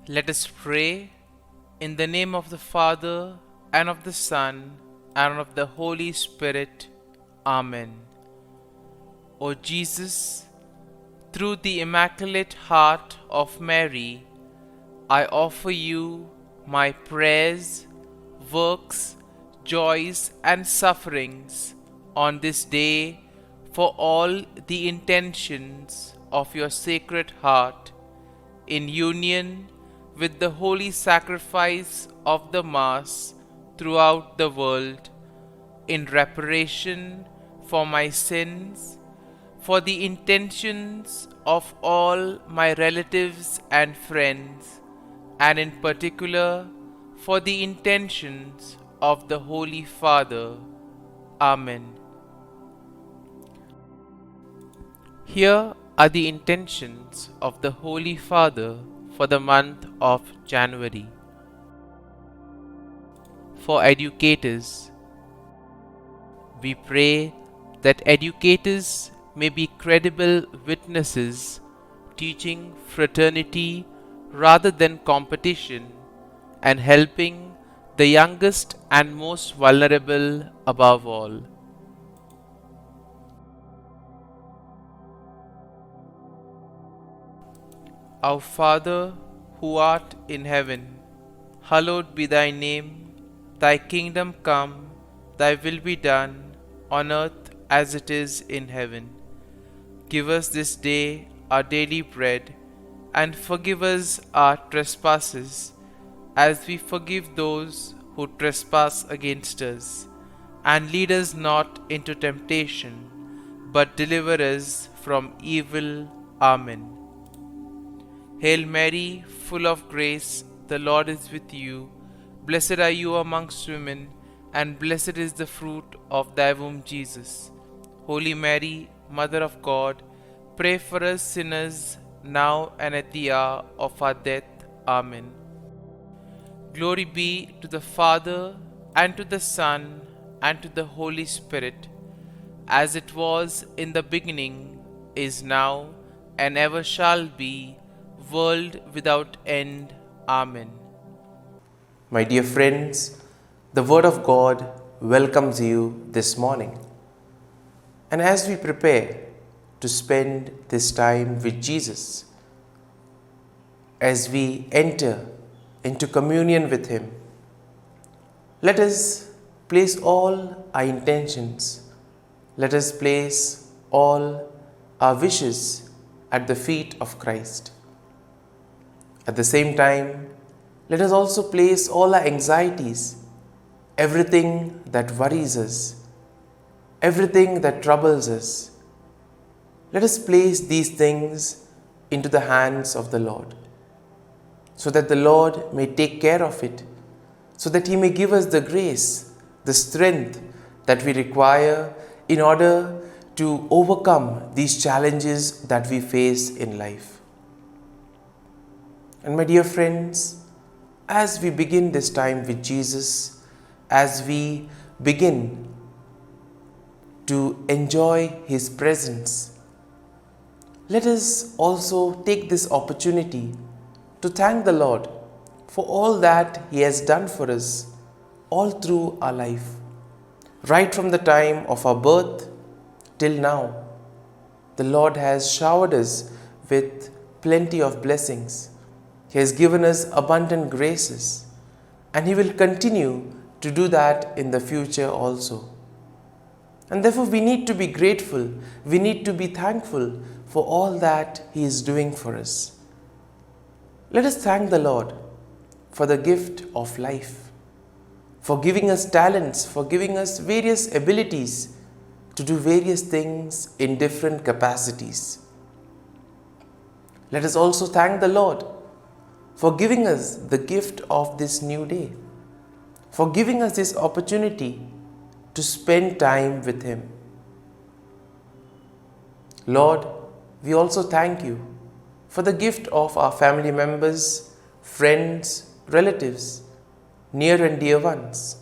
Let us pray in the name of the Father, and of the Son, and of the Holy Spirit. Amen. O Jesus, through the Immaculate Heart of Mary, I offer you my prayers, works, joys, and sufferings on this day for all the intentions of your Sacred Heart, in union with the holy sacrifice of the Mass throughout the world, in reparation for my sins, for the intentions of all my relatives and friends, and in particular for the intentions of the Holy Father. Amen. Here are the intentions of the Holy Father for the month of January. For educators, we pray that educators may be credible witnesses, teaching fraternity rather than competition, and helping the youngest and most vulnerable above all. Our Father, who art in heaven, hallowed be thy name. Thy kingdom come, thy will be done, on earth as it is in heaven. Give us this day our daily bread, and forgive us our trespasses, as we forgive those who trespass against us. And lead us not into temptation, but deliver us from evil. Amen. Hail Mary, full of grace, the Lord is with you. Blessed are you amongst women, and blessed is the fruit of thy womb, Jesus. Holy Mary, Mother of God, pray for us sinners, now and at the hour of our death. Amen. Glory be to the Father, and to the Son, and to the Holy Spirit, as it was in the beginning, is now, and ever shall be, world without end. Amen. My dear friends, the Word of God welcomes you this morning. And as we prepare to spend this time with Jesus, as we enter into communion with Him, let us place all our intentions, let us place all our wishes at the feet of Christ. At the same time, let us also place all our anxieties, everything that worries us, everything that troubles us. Let us place these things into the hands of the Lord, so that the Lord may take care of it, so that He may give us the grace, the strength that we require in order to overcome these challenges that we face in life. And my dear friends, as we begin this time with Jesus, as we begin to enjoy His presence, let us also take this opportunity to thank the Lord for all that He has done for us all through our life, right from the time of our birth till now. The Lord has showered us with plenty of blessings. He has given us abundant graces, and He will continue to do that in the future also. And therefore we need to be grateful, we need to be thankful for all that He is doing for us. Let us thank the Lord for the gift of life, for giving us talents, for giving us various abilities to do various things in different capacities. Let us also thank the Lord for giving us the gift of this new day, for giving us this opportunity to spend time with Him. Lord, we also thank You for the gift of our family members, friends, relatives, near and dear ones,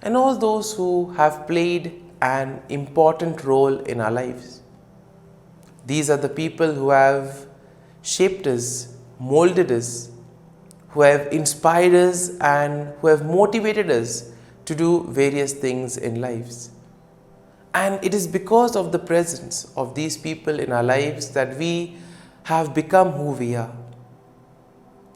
and all those who have played an important role in our lives. These are the people who have shaped us, molded us, who have inspired us and who have motivated us to do various things in lives. And it is because of the presence of these people in our lives that we have become who we are.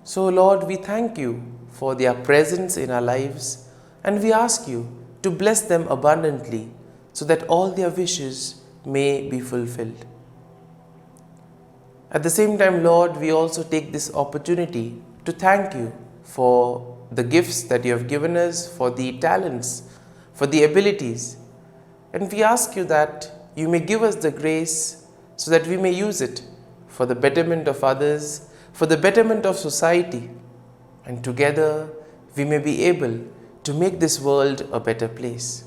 So Lord, we thank you for their presence in our lives, and we ask you to bless them abundantly so that all their wishes may be fulfilled. At the same time, Lord, we also take this opportunity to thank you for the gifts that you have given us, for the talents, for the abilities. And we ask you that you may give us the grace so that we may use it for the betterment of others, for the betterment of society, and together we may be able to make this world a better place.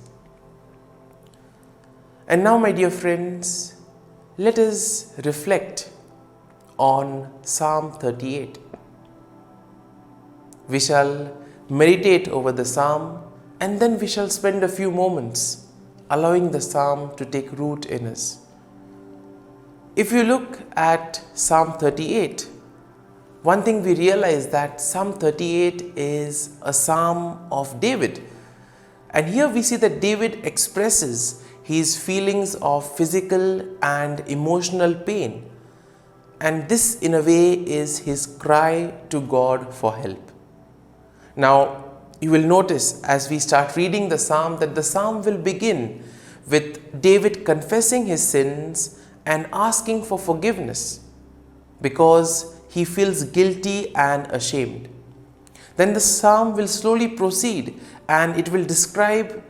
And now, my dear friends, let us reflect on Psalm 38. We shall meditate over the psalm, and then we shall spend a few moments allowing the psalm to take root in us. If you look at Psalm 38, one thing we realize that Psalm 38 is a psalm of David. And here we see that David expresses his feelings of physical and emotional pain. And this, in a way, is his cry to God for help. Now, you will notice as we start reading the psalm that the psalm will begin with David confessing his sins and asking for forgiveness because he feels guilty and ashamed. Then the psalm will slowly proceed and it will describe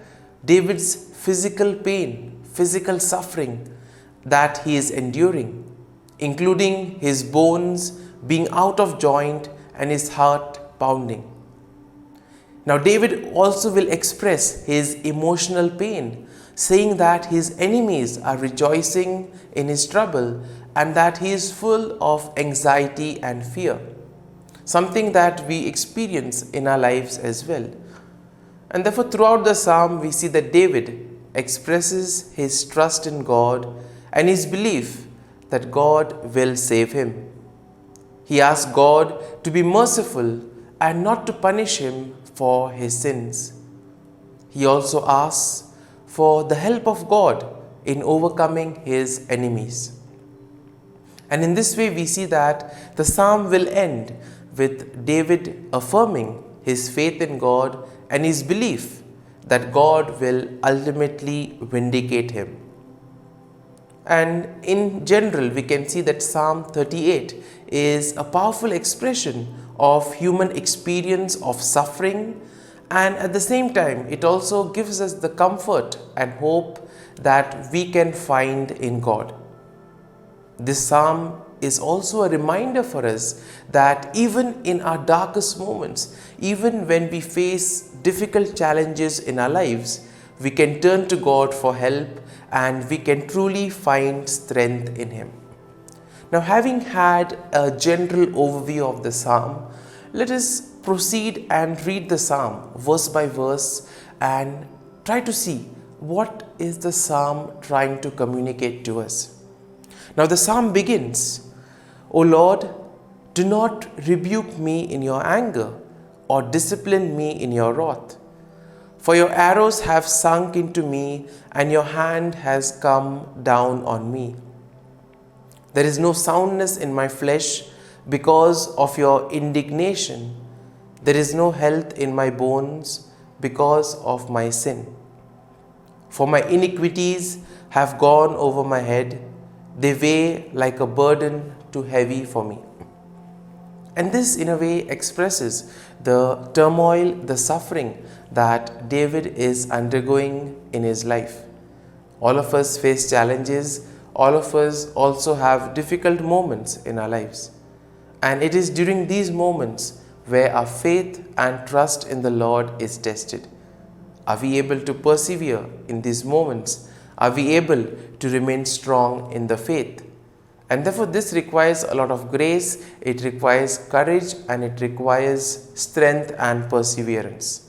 David's physical pain, physical suffering that he is enduring, including his bones being out of joint and his heart pounding. Now, David also will express his emotional pain, saying that his enemies are rejoicing in his trouble and that he is full of anxiety and fear, something that we experience in our lives as well. And therefore, throughout the psalm, we see that David expresses his trust in God and his belief that God will save him. He asks God to be merciful and not to punish him for his sins. He also asks for the help of God in overcoming his enemies. And in this way, we see that the psalm will end with David affirming his faith in God and his belief that God will ultimately vindicate him. And in general, we can see that Psalm 38 is a powerful expression of human experience of suffering, and at the same time, it also gives us the comfort and hope that we can find in God. This psalm is also a reminder for us that even in our darkest moments, even when we face difficult challenges in our lives, we can turn to God for help and we can truly find strength in Him. Now, having had a general overview of the psalm, let us proceed and read the psalm verse by verse and try to see what is the psalm trying to communicate to us. Now, the psalm begins, "O Lord, do not rebuke me in your anger or discipline me in your wrath. For your arrows have sunk into me and your hand has come down on me. There is no soundness in my flesh because of your indignation. There is no health in my bones because of my sin. For my iniquities have gone over my head. They weigh like a burden too heavy for me." And this, in a way, expresses the turmoil, the suffering that David is undergoing in his life. All of us face challenges. All of us also have difficult moments in our lives. And it is during these moments where our faith and trust in the Lord is tested. Are we able to persevere in these moments? Are we able to remain strong in the faith? And therefore, this requires a lot of grace, it requires courage, and it requires strength and perseverance.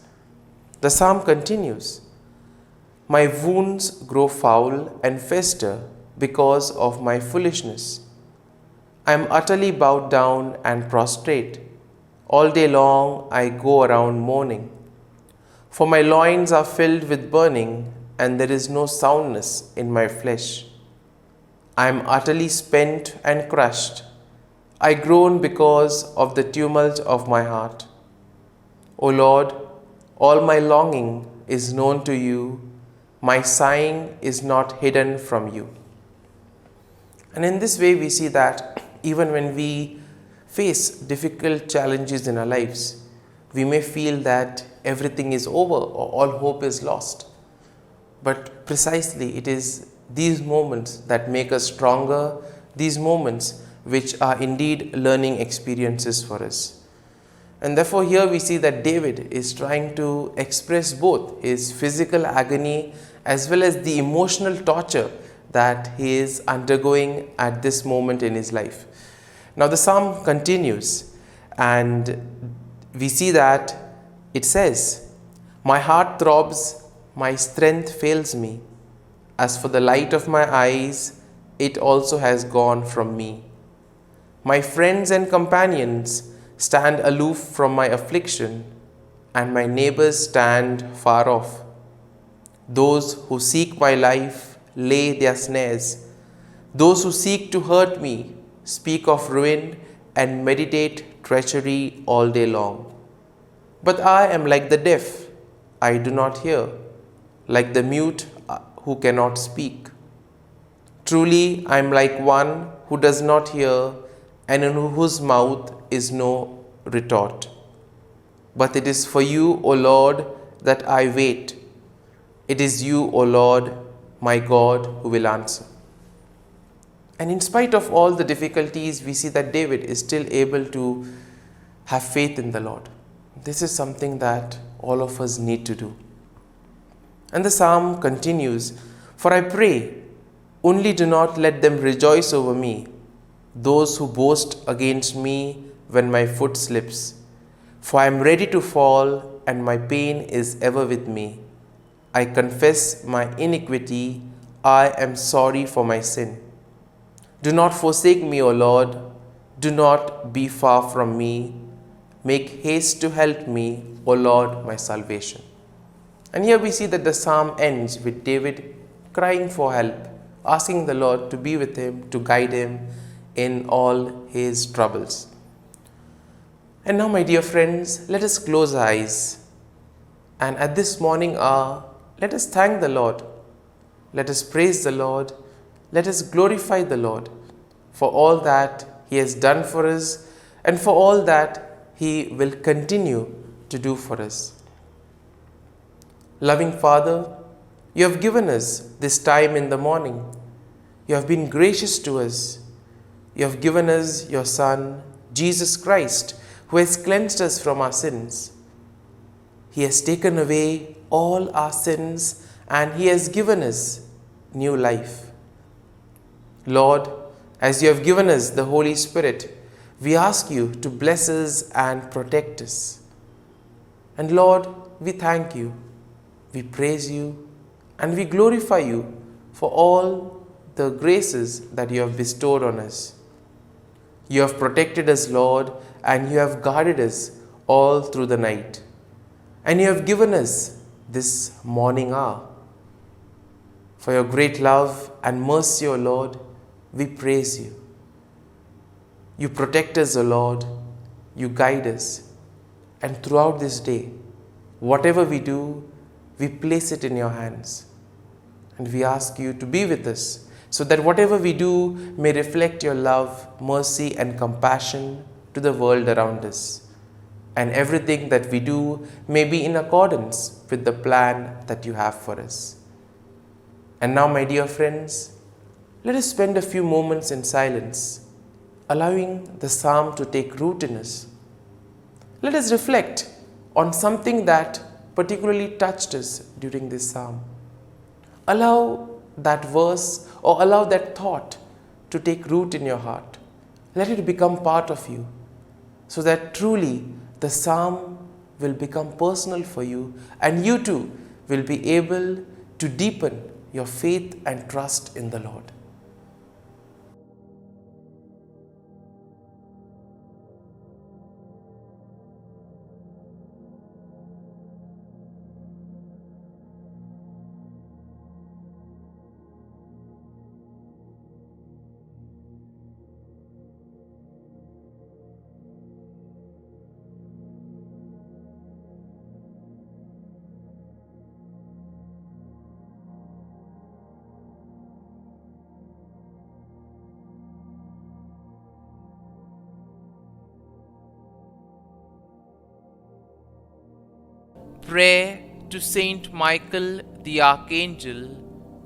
The psalm continues, "My wounds grow foul and fester because of my foolishness. I am utterly bowed down and prostrate. All day long I go around mourning. For my loins are filled with burning, and there is no soundness in my flesh. I am utterly spent and crushed. I groan because of the tumult of my heart. O Lord, all my longing is known to you. My sighing is not hidden from you. And in this way, we see that even when we face difficult challenges in our lives, we may feel that everything is over or all hope is lost. But precisely, it is these moments that make us stronger, these moments which are indeed learning experiences for us. And therefore, here we see that David is trying to express both his physical agony as well as the emotional torture that he is undergoing at this moment in his life. Now, the psalm continues, and we see that it says, "My heart throbs, my strength fails me. As for the light of my eyes, it also has gone from me. My friends and companions stand aloof from my affliction, and my neighbors stand far off. Those who seek my life lay their snares. Those who seek to hurt me speak of ruin and meditate treachery all day long. But I am like the deaf, I do not hear, like the mute who cannot speak. Truly, I am like one who does not hear, and in whose mouth is no retort. But it is for you, O Lord, that I wait. It is you, O Lord, my God, who will answer." And in spite of all the difficulties, we see that David is still able to have faith in the Lord. This is something that all of us need to do. And the psalm continues, "For I pray, only do not let them rejoice over me, those who boast against me when my foot slips. For I am ready to fall, and my pain is ever with me. I confess my iniquity, I am sorry for my sin. Do not forsake me, O Lord, do not be far from me. Make haste to help me, O Lord, my salvation." And here we see that the psalm ends with David crying for help, asking the Lord to be with him, to guide him in all his troubles. And now, my dear friends, let us close our eyes. And at this morning hour, let us thank the Lord. Let us praise the Lord. Let us glorify the Lord for all that He has done for us and for all that He will continue to do for us. Loving Father, You have given us this time in the morning. You have been gracious to us. You have given us Your Son, Jesus Christ, who has cleansed us from our sins. He has taken away all our sins and He has given us new life. Lord, as You have given us the Holy Spirit, we ask You to bless us and protect us. And Lord, we thank You, we praise You, and we glorify You for all the graces that You have bestowed on us. You have protected us, Lord, and You have guarded us all through the night. And You have given us this morning hour. For Your great love and mercy, O Lord, we praise You. You protect us, O Lord. You guide us. And throughout this day, whatever we do, we place it in Your hands. And we ask You to be with us, so that whatever we do may reflect Your love, mercy, and compassion to the world around us. And everything that we do may be in accordance with the plan that You have for us. And now, my dear friends, let us spend a few moments in silence, allowing the psalm to take root in us. Let us reflect on something that particularly touched us during this psalm. Allow that verse or allow that thought to take root in your heart. Let it become part of you, so that truly the psalm will become personal for you, and you too will be able to deepen your faith and trust in the Lord. Prayer to Saint Michael the Archangel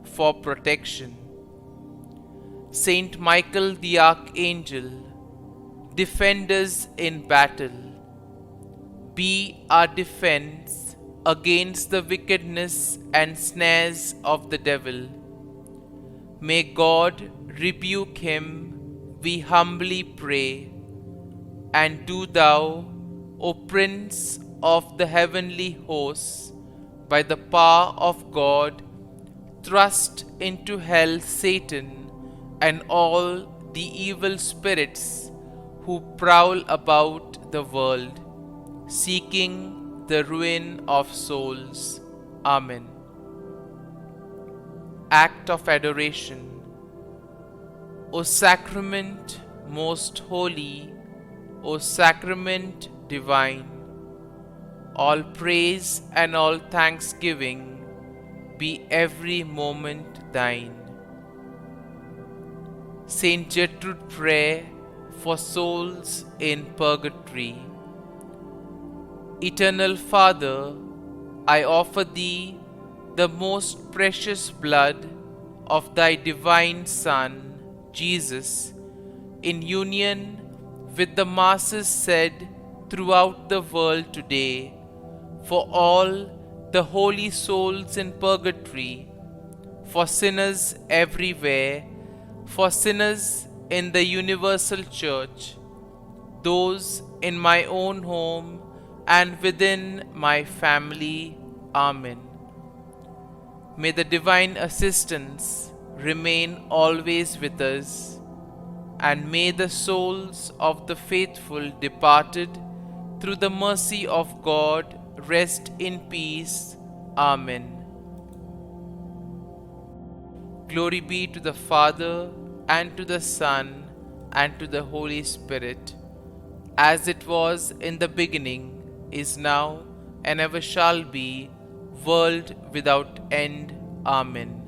for protection. Saint Michael the Archangel, defend us in battle. Be our defense against the wickedness and snares of the devil. May God rebuke him, we humbly pray. And do thou, O Prince of the heavenly hosts, by the power of God, thrust into hell Satan and all the evil spirits who prowl about the world, seeking the ruin of souls. Amen. Act of Adoration. O Sacrament most holy, O Sacrament divine, all praise and all thanksgiving be every moment thine. Saint Gertrude Prayer for souls in purgatory. Eternal Father, I offer Thee the most precious blood of Thy divine Son, Jesus, in union with the masses said throughout the world today, for all the holy souls in purgatory, for sinners everywhere, for sinners in the universal church, those in my own home and within my family. Amen. May the divine assistance remain always with us, and may the souls of the faithful departed through the mercy of God rest in peace. Amen. Glory be to the Father, and to the Son, and to the Holy Spirit, as it was in the beginning, is now, and ever shall be, world without end. Amen.